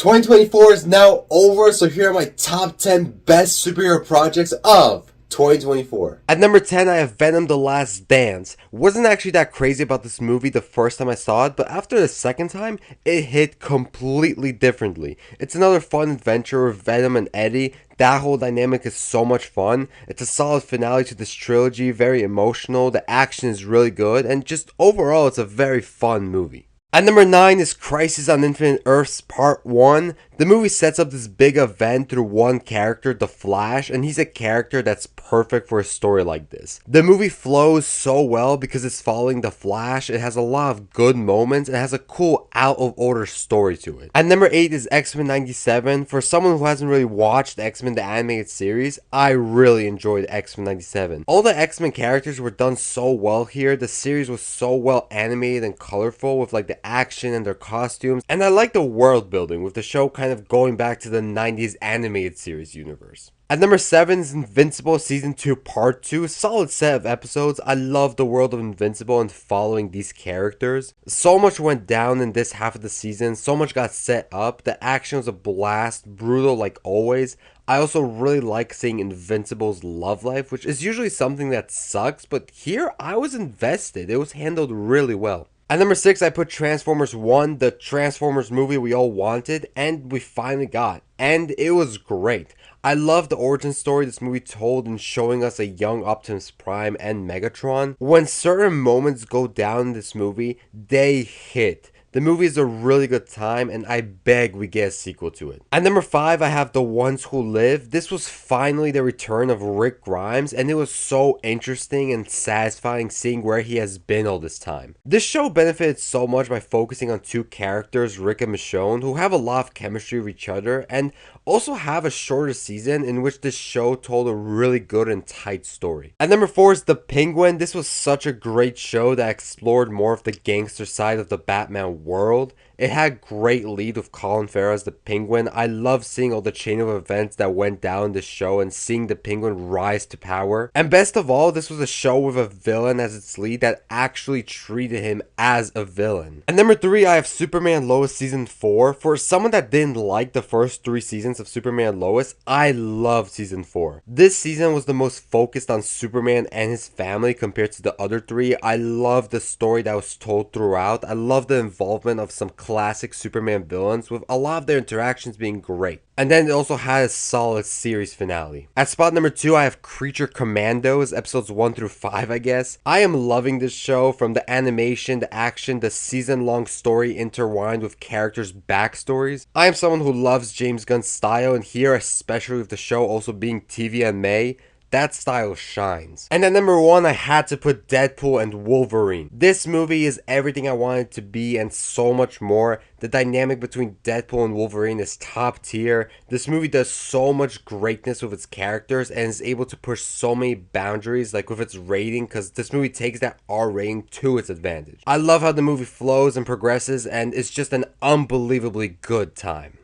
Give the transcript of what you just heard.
2024 is now over, so here are my top 10 best superhero projects of 2024. At number 10, I have Venom: The Last Dance. Wasn't actually that crazy about this movie the first time I saw it, but after the second time, it hit completely differently. It's another fun adventure with Venom and Eddie. That whole dynamic is so much fun. It's a solid finale to this trilogy, very emotional, the action is really good, and just overall, it's a very fun movie. At number 9 is Crisis on Infinite Earths Part 1. The movie sets up this big event through one character, The Flash, and he's a character that's perfect for a story like this. The movie flows so well because it's following The Flash. It has a lot of good moments and has a cool out of order story to it. At number 8 is X-Men 97. For someone who hasn't really watched X-Men the animated series, I really enjoyed X-Men 97. All the X-Men characters were done so well here. The series was so well animated and colorful with like the action and their costumes, and I like the world building with the show kind of going back to the 90s animated series universe. At number 7 is Invincible Season 2 Part 2. Solid set of episodes. I love the world of Invincible and following these characters. So much went down in this half of the season. So much got set up. The action was a blast. Brutal like always. I also really like seeing Invincible's love life, which is usually something that sucks, but here I was invested. It was handled really well. At number 6, I put Transformers 1, the Transformers movie we all wanted, and we finally got. And it was great. I love the origin story this movie told in showing us a young Optimus Prime and Megatron. When certain moments go down in this movie, they hit. The movie is a really good time, and I beg we get a sequel to it. At number 5, I have The Ones Who Live. This was finally the return of Rick Grimes, and it was so interesting and satisfying seeing where he has been all this time. This show benefited so much by focusing on two characters, Rick and Michonne, who have a lot of chemistry with each other, and also have a shorter season in which this show told a really good and tight story. At number 4 is The Penguin. This was such a great show that explored more of the gangster side of the Batman world. It had great lead with Colin Farrell as the Penguin. I love seeing all the chain of events that went down in this show and seeing the Penguin rise to power. And best of all, this was a show with a villain as its lead that actually treated him as a villain. At number 3, I have Superman Lois Season 4. For someone that didn't like the first 3 seasons of Superman Lois, I love Season 4. This season was the most focused on Superman and his family compared to the other 3. I love the story that was told throughout. I love the involvement of some classic Superman villains, with a lot of their interactions being great. And then it also had a solid series finale. At spot number 2, I have Creature Commandos, episodes 1 through 5, I guess. I am loving this show, from the animation, the action, the season-long story intertwined with characters' backstories. I am someone who loves James Gunn's style, and here, especially with the show also being TVMA, that style shines. And at number 1, I had to put Deadpool and Wolverine. This movie is everything I wanted it to be and so much more. The dynamic between Deadpool and Wolverine is top tier. This movie does so much greatness with its characters and is able to push so many boundaries, like with its rating, because this movie takes that R rating to its advantage. I love how the movie flows and progresses, and it's just an unbelievably good time.